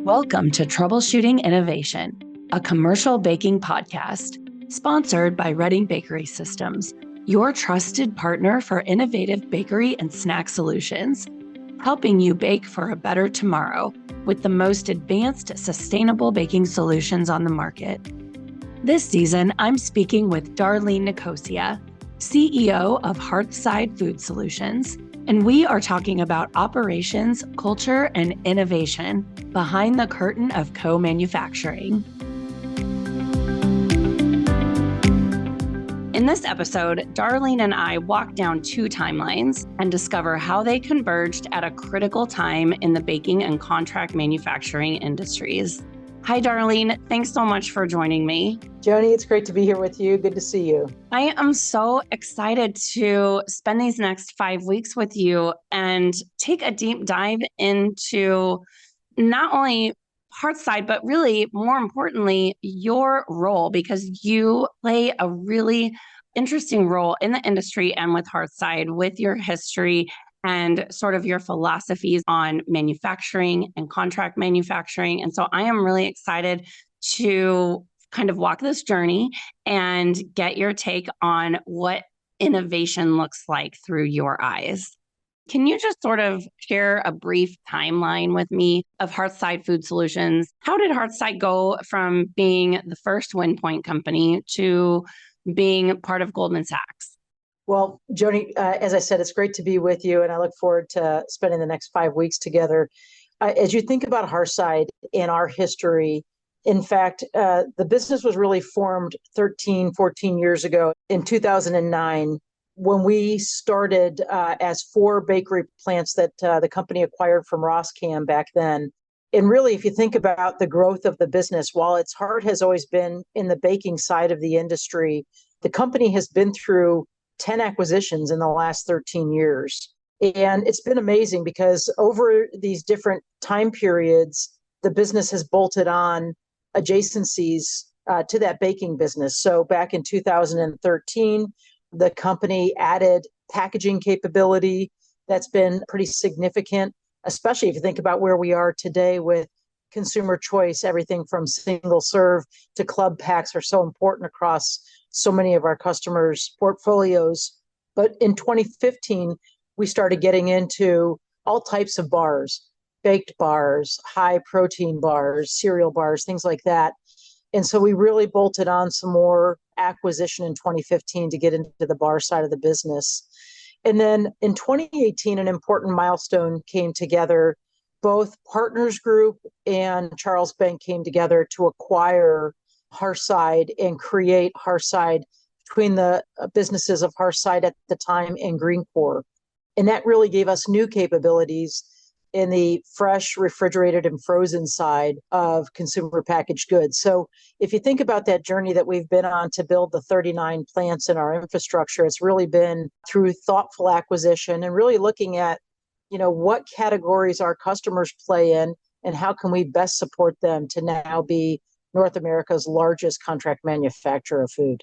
Welcome to Troubleshooting Innovation, a commercial baking podcast sponsored by Reading Bakery Systems, your trusted partner for innovative bakery and snack solutions, helping you bake for a better tomorrow with the most advanced sustainable baking solutions on the market. This season, I'm speaking with Darlene Nicosia, CEO of Hearthside Food Solutions, and we are talking about operations, culture, and innovation behind the curtain of co-manufacturing. In this episode, Darlene and I walk down two timelines and discover how they converged at a critical time in the baking and contract manufacturing industries. Hi, Darlene. Thanks so much for joining me. Joanie, it's great to be here with you. Good to see you. I am so excited to spend these next 5 weeks with you and take a deep dive into not only Hearthside, but really more importantly, your role, because you play a really interesting role in the industry and with Hearthside, with your history and sort of your philosophies on manufacturing and contract manufacturing. And so I am really excited to kind of walk this journey and get your take on what innovation looks like through your eyes. Can you just sort of share a brief timeline with me of Hearthside Food Solutions? How did Hearthside go from being the first wind point company to being part of Goldman Sachs? Well, Joanie, as I said, it's great to be with you, and I look forward to spending the next 5 weeks together. As you think about Hearthside and our history, in fact, the business was really formed 13, 14 years ago in 2009 when we started as 4 bakery plants that the company acquired from Roskam back then. And really, if you think about the growth of the business, while its heart has always been in the baking side of the industry, the company has been through 10 acquisitions in the last 13 years. And it's been amazing because over these different time periods, the business has bolted on adjacencies to that baking business. So back in 2013, the company added packaging capability that's been pretty significant, especially if you think about where we are today with consumer choice. Everything from single serve to club packs are so important across so many of our customers' portfolios. But in 2015, we started getting into all types of bars, baked bars, high protein bars, cereal bars, things like that. And so we really bolted on some more acquisition in 2015 to get into the bar side of the business. And then in 2018, an important milestone came together. Both Partners Group and Charles Bank came together to acquire Hearthside and create Hearthside between the businesses of Hearthside at the time and Greencore. And that really gave us new capabilities in the fresh, refrigerated, and frozen side of consumer packaged goods. So if you think about that journey that we've been on to build the 39 plants in our infrastructure, it's really been through thoughtful acquisition and really looking at, what categories our customers play in and how can we best support them to now be North America's largest contract manufacturer of food.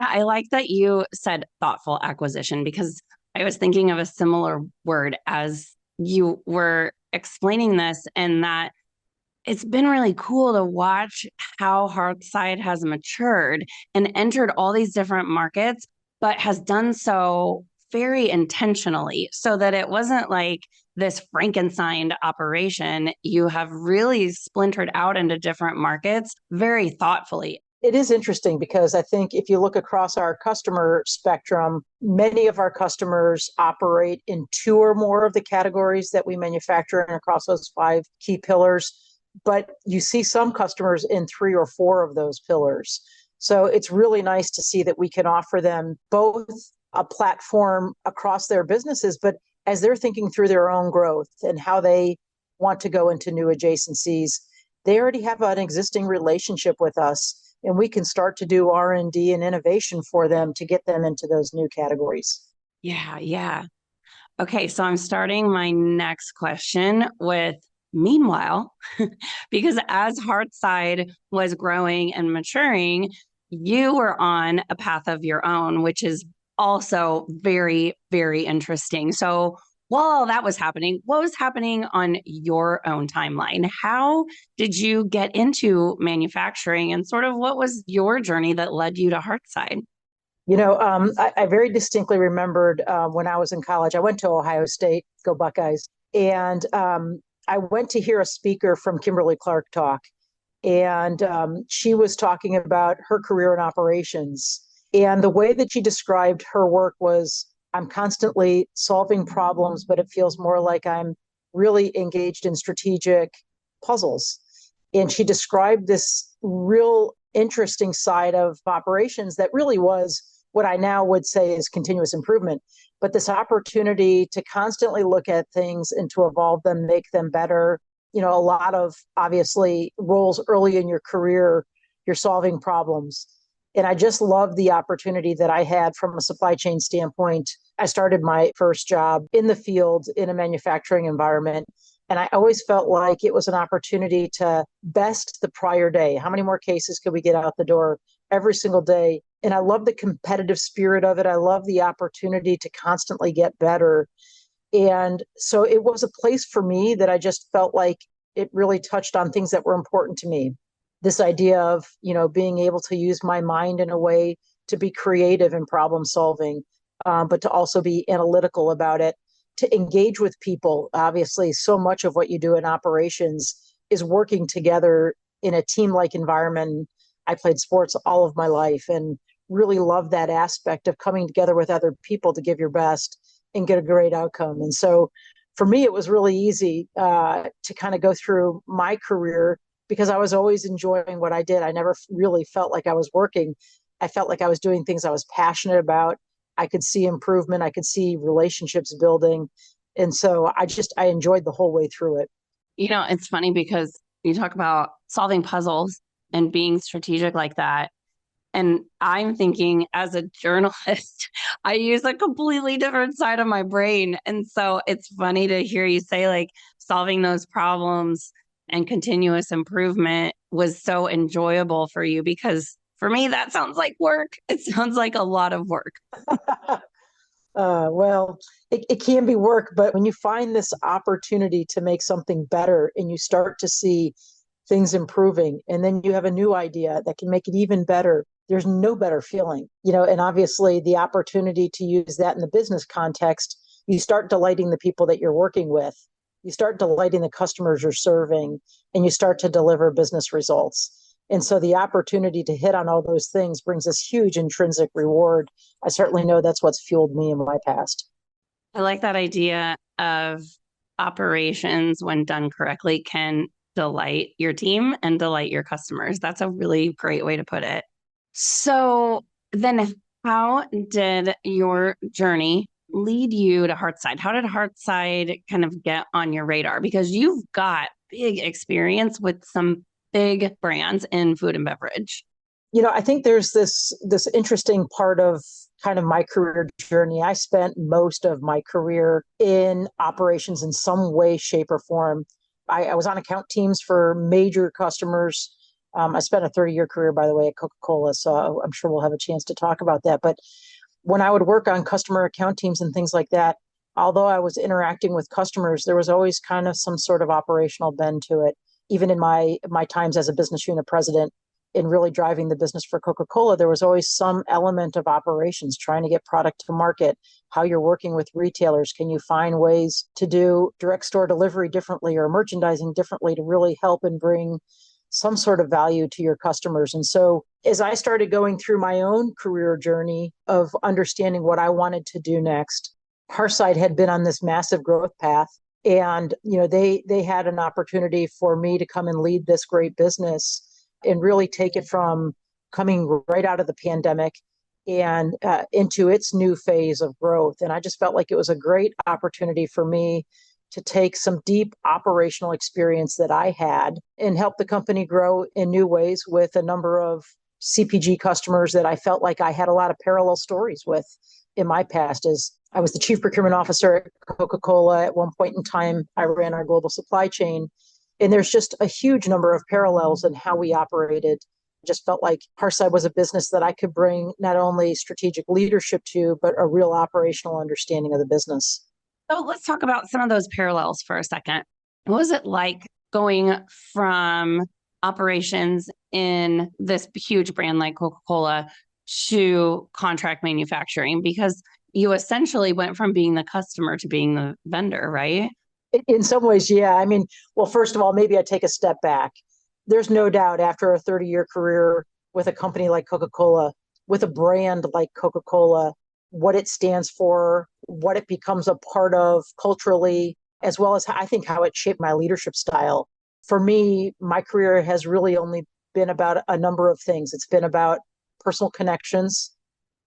Yeah, I like that you said thoughtful acquisition because I was thinking of a similar word as you were explaining this, and that it's been really cool to watch how Hearthside has matured and entered all these different markets, but has done so very intentionally so that it wasn't like this Frankenstein operation. You have really splintered out into different markets very thoughtfully. It is interesting because I think if you look across our customer spectrum, many of our customers operate in 2 or more of the categories that we manufacture and across those 5 key pillars. But you see some customers in 3 or 4 of those pillars. So it's really nice to see that we can offer them both a platform across their businesses, but as they're thinking through their own growth and how they want to go into new adjacencies, they already have an existing relationship with us. And we can start to do R&D and innovation for them to get them into those new categories. Yeah. Okay, so I'm starting my next question with meanwhile, because as Hearthside was growing and maturing, you were on a path of your own, which is also very, very interesting. So while that was happening, what was happening on your own timeline? How did you get into manufacturing and sort of what was your journey that led you to Hearthside? I very distinctly remembered when I was in college, I went to Ohio State, go Buckeyes, and I went to hear a speaker from Kimberly Clark talk. And she was talking about her career in operations. And the way that she described her work was, I'm constantly solving problems, but it feels more like I'm really engaged in strategic puzzles. And she described this real interesting side of operations that really was what I now would say is continuous improvement. But this opportunity to constantly look at things and to evolve them, make them better. A lot of obviously roles early in your career, you're solving problems. And I just love the opportunity that I had from a supply chain standpoint. I started my first job in the field in a manufacturing environment. And I always felt like it was an opportunity to best the prior day. How many more cases could we get out the door every single day? And I love the competitive spirit of it. I love the opportunity to constantly get better. And so it was a place for me that I just felt like it really touched on things that were important to me. This idea of, being able to use my mind in a way to be creative in problem solving, but to also be analytical about it, to engage with people. Obviously, so much of what you do in operations is working together in a team-like environment. I played sports all of my life and really love that aspect of coming together with other people to give your best and get a great outcome. And so for me, it was really easy to kind of go through my career because I was always enjoying what I did. I never really felt like I was working. I felt like I was doing things I was passionate about. I could see improvement. I could see relationships building. And so I enjoyed the whole way through it. It's funny because you talk about solving puzzles and being strategic like that. And I'm thinking as a journalist, I use a completely different side of my brain. And so it's funny to hear you say like solving those problems and continuous improvement was so enjoyable for you because for me, that sounds like work. It sounds like a lot of work. Well, it can be work, but when you find this opportunity to make something better and you start to see things improving, and then you have a new idea that can make it even better, there's no better feeling, and obviously the opportunity to use that in the business context, you start delighting the people that you're working with, you start delighting the customers you're serving, and you start to deliver business results. And so the opportunity to hit on all those things brings this huge intrinsic reward. I certainly know that's what's fueled me in my past. I like that idea of operations when done correctly can delight your team and delight your customers. That's a really great way to put it. So then how did your journey lead you to Hearthside? How did Hearthside kind of get on your radar? Because you've got big experience with some big brands in food and beverage. I think there's this interesting part of kind of my career journey. I spent most of my career in operations in some way, shape, or form. I was on account teams for major customers. I spent a 30-year career, by the way, at Coca-Cola, so I'm sure we'll have a chance to talk about that. But when I would work on customer account teams and things like that, although I was interacting with customers, there was always kind of some sort of operational bend to it. Even in my times as a business unit president, in really driving the business for Coca-Cola, there was always some element of operations, trying to get product to market, how you're working with retailers. Can you find ways to do direct store delivery differently or merchandising differently to really help and bring some sort of value to your customers? And so as I started going through my own career journey of understanding what I wanted to do next, Hearthside had been on this massive growth path. And, they had an opportunity for me to come and lead this great business and really take it from coming right out of the pandemic and into its new phase of growth. And I just felt like it was a great opportunity for me to take some deep operational experience that I had and help the company grow in new ways with a number of CPG customers that I felt like I had a lot of parallel stories with in my past. As I was the chief procurement officer at Coca-Cola. At one point in time, I ran our global supply chain. And there's just a huge number of parallels in how we operated. Just felt like Hearthside was a business that I could bring not only strategic leadership to, but a real operational understanding of the business. So let's talk about some of those parallels for a second. What was it like going from operations in this huge brand like Coca-Cola to contract manufacturing? Because you essentially went from being the customer to being the vendor, right? In some ways, yeah. I mean, well, first of all, maybe I take a step back. There's no doubt after a 30-year career with a company like Coca-Cola, with a brand like Coca-Cola, what it stands for, what it becomes a part of culturally, as well as I think how it shaped my leadership style. For me, my career has really only been about a number of things. It's been about personal connections,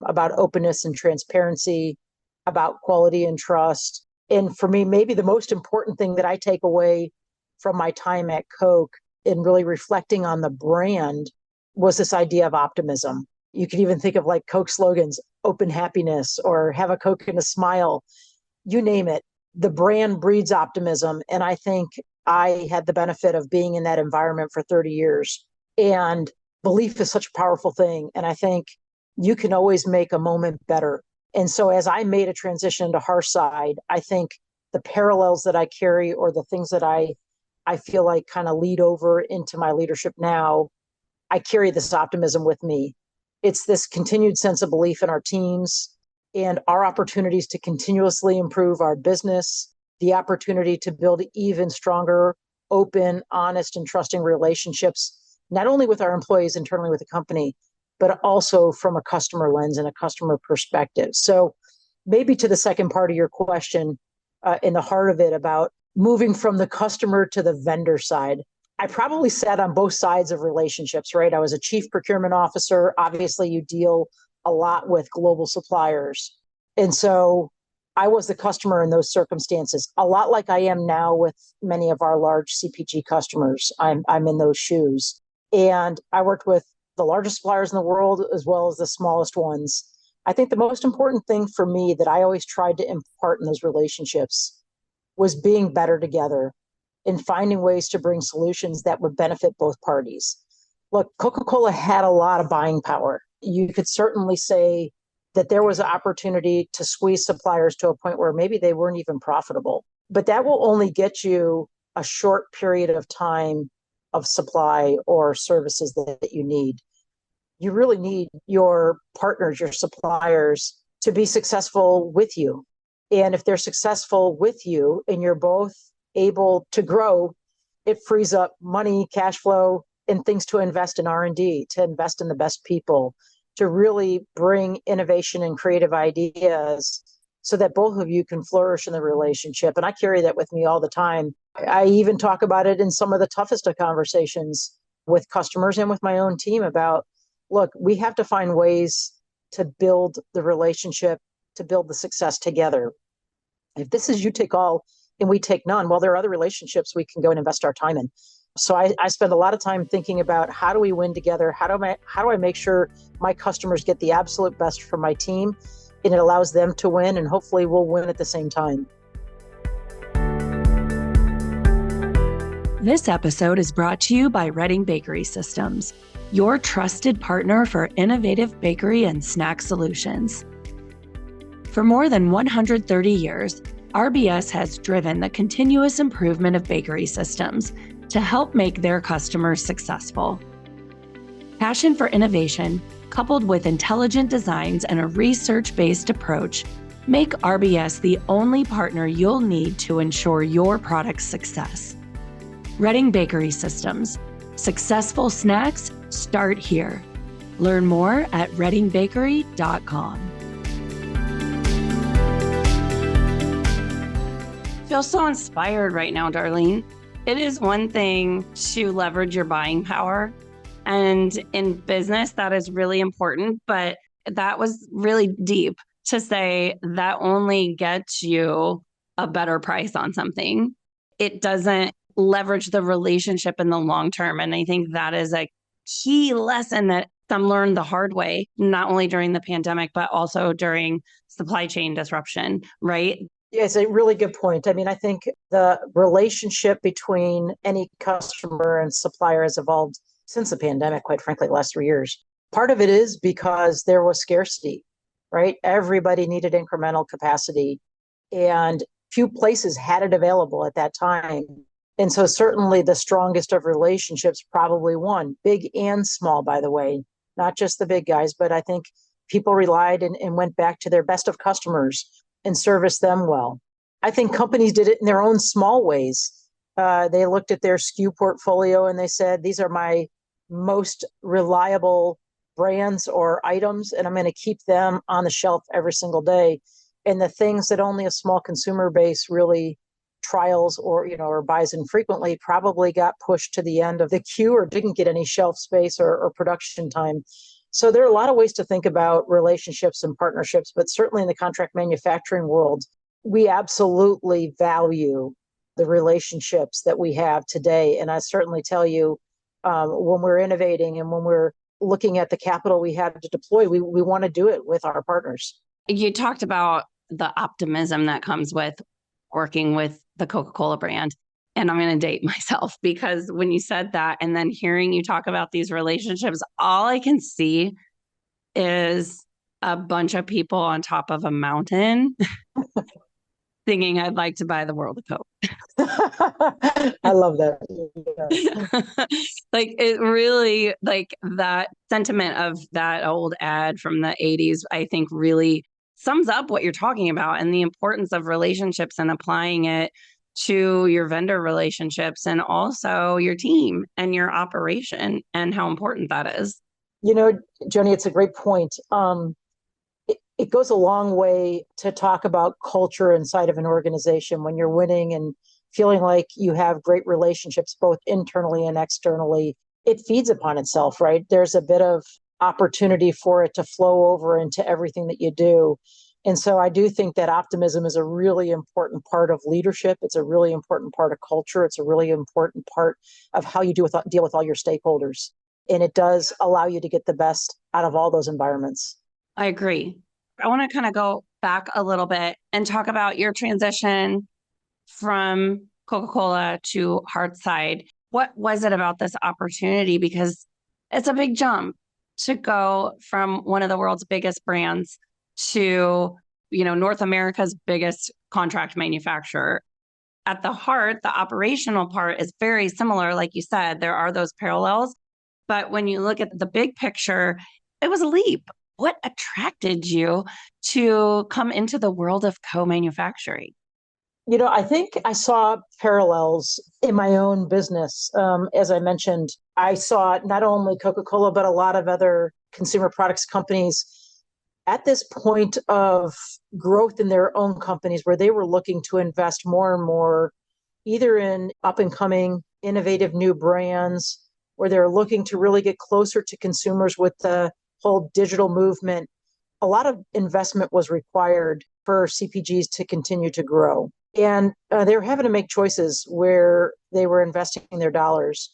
about openness and transparency, about quality and trust. And for me, maybe the most important thing that I take away from my time at Coke in really reflecting on the brand was this idea of optimism. You could even think of like Coke slogans, open happiness or have a Coke and a smile, you name it. The brand breeds optimism. And I think I had the benefit of being in that environment for 30 years. And belief is such a powerful thing. And I think you can always make a moment better. And so as I made a transition to Hearthside, I think the parallels that I carry or the things that I feel like kind of lead over into my leadership now, I carry this optimism with me. It's this continued sense of belief in our teams and our opportunities to continuously improve our business, the opportunity to build even stronger, open, honest, and trusting relationships, not only with our employees internally with the company, but also from a customer lens and a customer perspective. So maybe to the second part of your question, in the heart of it about moving from the customer to the vendor side, I probably sat on both sides of relationships, right? I was a chief procurement officer. Obviously, you deal a lot with global suppliers. And so I was the customer in those circumstances, a lot like I am now with many of our large CPG customers. I'm in those shoes. And I worked with the largest suppliers in the world as well as the smallest ones. I think the most important thing for me that I always tried to impart in those relationships was being better together and finding ways to bring solutions that would benefit both parties. Look, Coca-Cola had a lot of buying power. You could certainly say that there was an opportunity to squeeze suppliers to a point where maybe they weren't even profitable. But that will only get you a short period of time of supply or services that you need. You really need your partners, your suppliers, to be successful with you. And if they're successful with you and you're both able to grow, it frees up money, cash flow, and things to invest in R&D, to invest in the best people, to really bring innovation and creative ideas so that both of you can flourish in the relationship. And I carry that with me all the time. I even talk about it in some of the toughest of conversations with customers and with my own team about, look, we have to find ways to build the relationship, to build the success together. If this is you take all and we take none, well, there are other relationships we can go and invest our time in. So I spend a lot of time thinking about how do we win together? How do I make sure my customers get the absolute best from my team and it allows them to win, and hopefully we'll win at the same time. This episode is brought to you by Reading Bakery Systems, your trusted partner for innovative bakery and snack solutions. For more than 130 years, RBS has driven the continuous improvement of bakery systems to help make their customers successful. Passion for innovation, coupled with intelligent designs and a research-based approach, make RBS the only partner you'll need to ensure your product's success. Reading Bakery Systems. Successful snacks start here. Learn more at readingbakery.com. I feel so inspired right now, Darlene. It is one thing to leverage your buying power, and in business, that is really important, but that was really deep to say that only gets you a better price on something. It doesn't leverage the relationship in the long term. And I think that is a key lesson that some learned the hard way, not only during the pandemic, but also during supply chain disruption, right? Yeah, it's a really good point. I mean, I think the relationship between any customer and supplier has evolved since the pandemic, quite frankly, the last 3 years. Part of it is because there was scarcity, right? Everybody needed incremental capacity. And few places had it available at that time. And so certainly the strongest of relationships probably won, big and small, by the way, not just the big guys, but I think people relied and went back to their best of customers and serviced them well. I think companies did it in their own small ways. They looked at their SKU portfolio and they said, these are my most reliable brands or items, and I'm going to keep them on the shelf every single day. And the things that only a small consumer base really trials or buys infrequently probably got pushed to the end of the queue or didn't get any shelf space or production time. So there are a lot of ways to think about relationships and partnerships, but certainly in the contract manufacturing world, we absolutely value the relationships that we have today. And I certainly tell you, when we're innovating and when we're looking at the capital we have to deploy, we want to do it with our partners. You talked about the optimism that comes with working with the Coca-Cola brand. And I'm going to date myself because when you said that and then hearing you talk about these relationships, all I can see is a bunch of people on top of a mountain thinking I'd like to buy the world of Coke. I love that. Yeah. Like it really, like that sentiment of that old ad from the 80s, I think really sums up what you're talking about and the importance of relationships and applying it to your vendor relationships and also your team and your operation and how important that is. Joanie, it's a great point. It goes a long way to talk about culture inside of an organization when you're winning and feeling like you have great relationships, both internally and externally. It feeds upon itself, right? There's a bit of opportunity for it to flow over into everything that you do. And so I do think that optimism is a really important part of leadership. It's a really important part of culture. It's a really important part of how you deal with all your stakeholders. And it does allow you to get the best out of all those environments. I agree. I want to kind of go back a little bit and talk about your transition from Coca-Cola to Hearthside. What was it about this opportunity? Because it's a big jump to go from one of the world's biggest brands to, North America's biggest contract manufacturer. At the heart, the operational part is very similar. Like you said, there are those parallels. But when you look at the big picture, it was a leap. What attracted you to come into the world of co-manufacturing? I think I saw parallels in my own business. As I mentioned, I saw not only Coca-Cola, but a lot of other consumer products companies at this point of growth in their own companies where they were looking to invest more and more, either in up and coming innovative new brands, or they're looking to really get closer to consumers with the whole digital movement. A lot of investment was required for CPGs to continue to grow. And they were having to make choices where they were investing their dollars.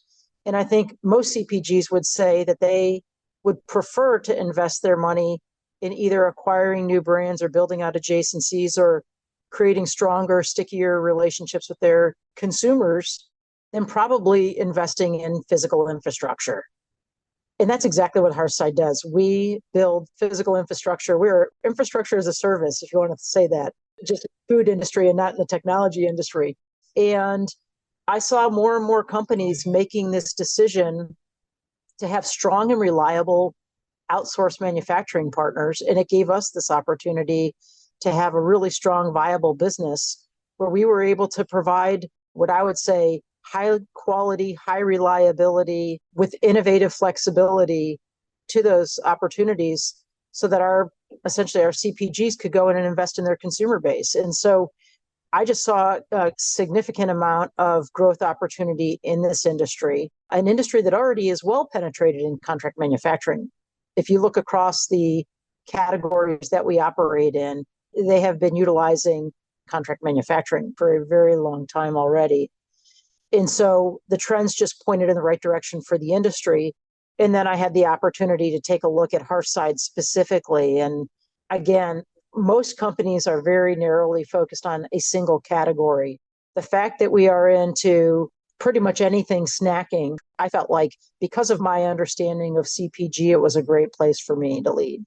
And I think most CPGs would say that they would prefer to invest their money in either acquiring new brands or building out adjacencies or creating stronger, stickier relationships with their consumers than probably investing in physical infrastructure. And that's exactly what Hearthside does. We build physical infrastructure. We're infrastructure as a service, if you want to say that, just food industry and not in the technology industry. And I saw more and more companies making this decision to have strong and reliable outsourced manufacturing partners. And it gave us this opportunity to have a really strong, viable business where we were able to provide what I would say high quality, high reliability with innovative flexibility to those opportunities so that essentially our CPGs could go in and invest in their consumer base. And so I just saw a significant amount of growth opportunity in this industry, an industry that already is well penetrated in contract manufacturing. If you look across the categories that we operate in, they have been utilizing contract manufacturing for a very long time already. And so the trends just pointed in the right direction for the industry. And then I had the opportunity to take a look at Hearthside specifically. And again, most companies are very narrowly focused on a single category. The fact that we are into pretty much anything snacking, I felt like because of my understanding of CPG, it was a great place for me to lead.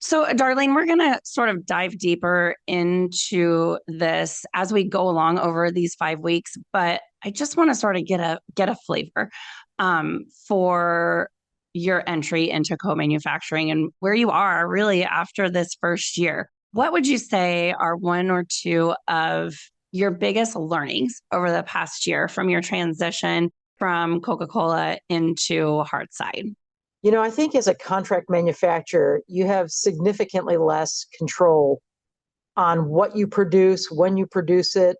So, Darlene, we're going to sort of dive deeper into this as we go along over these 5 weeks, but I just want to sort of get a flavor for your entry into co-manufacturing and where you are really after this first year. What would you say are one or two of your biggest learnings over the past year from your transition from Coca-Cola into Hearthside? I think as a contract manufacturer, you have significantly less control on what you produce, when you produce it.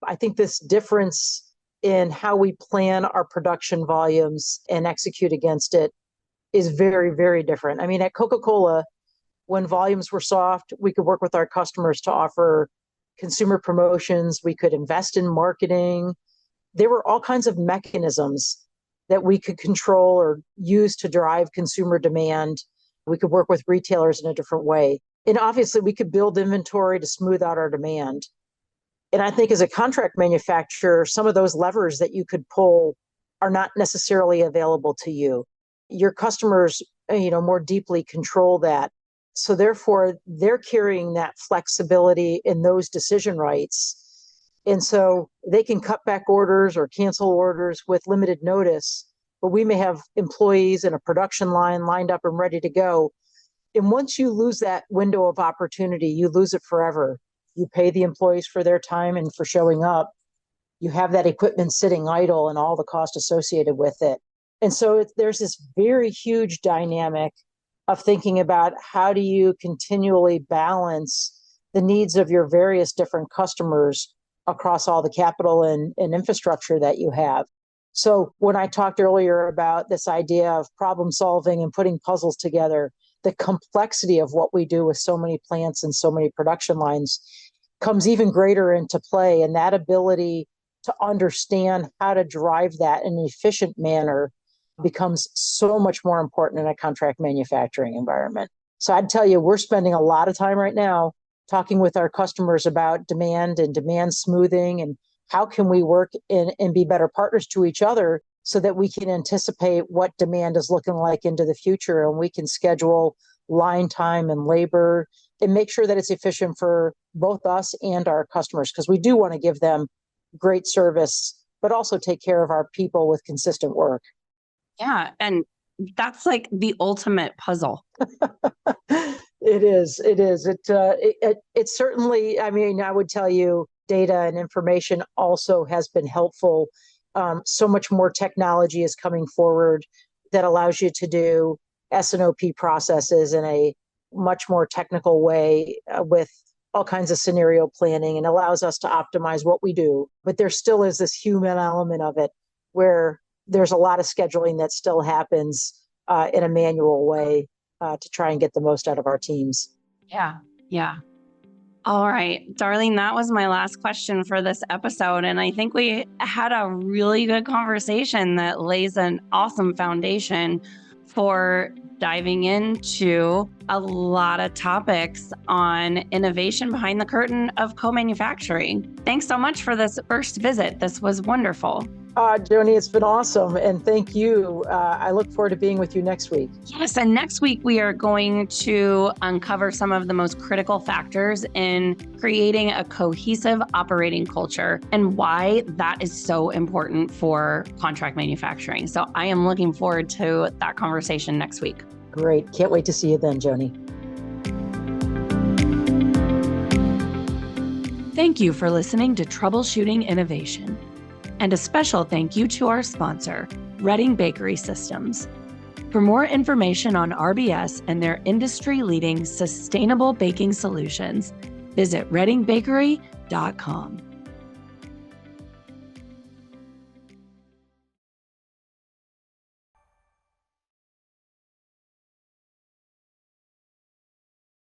I think this difference in how we plan our production volumes and execute against it is very, very different. I mean, at Coca-Cola, when volumes were soft, we could work with our customers to offer consumer promotions. We could invest in marketing. There were all kinds of mechanisms that we could control or use to drive consumer demand. We could work with retailers in a different way. And obviously, we could build inventory to smooth out our demand. And I think as a contract manufacturer, some of those levers that you could pull are not necessarily available to you. Your customers, more deeply control that. So therefore, they're carrying that flexibility in those decision rights. And so they can cut back orders or cancel orders with limited notice, but we may have employees in a production line lined up and ready to go. And once you lose that window of opportunity, you lose it forever. You pay the employees for their time and for showing up. You have that equipment sitting idle and all the cost associated with it. And so there's this very huge dynamic of thinking about how do you continually balance the needs of your various different customers across all the capital and infrastructure that you have. So when I talked earlier about this idea of problem solving and putting puzzles together, the complexity of what we do with so many plants and so many production lines comes even greater into play. And that ability to understand how to drive that in an efficient manner becomes so much more important in a contract manufacturing environment. So I'd tell you, we're spending a lot of time right now talking with our customers about demand and demand smoothing and how can we work and be better partners to each other so that we can anticipate what demand is looking like into the future, and we can schedule line time and labor and make sure that it's efficient for both us and our customers, because we do want to give them great service, but also take care of our people with consistent work. Yeah. And that's like the ultimate puzzle. It is. It certainly, I mean, I would tell you data and information also has been helpful. So much more technology is coming forward that allows you to do S&OP processes in a much more technical way with all kinds of scenario planning, and allows us to optimize what we do. But there still is this human element of it where there's a lot of scheduling that still happens in a manual way to try and get the most out of our teams. Yeah. Yeah. All right, Darlene, that was my last question for this episode. And I think we had a really good conversation that lays an awesome foundation for diving into a lot of topics on innovation behind the curtain of co-manufacturing. Thanks so much for this first visit. This was wonderful. Joanie, it's been awesome. And thank you. I look forward to being with you next week. Yes. And next week, we are going to uncover some of the most critical factors in creating a cohesive operating culture and why that is so important for contract manufacturing. So I am looking forward to that conversation next week. Great. Can't wait to see you then, Joanie. Thank you for listening to Troubleshooting Innovation. And a special thank you to our sponsor, Reading Bakery Systems. For more information on RBS and their industry-leading sustainable baking solutions, visit readingbakery.com.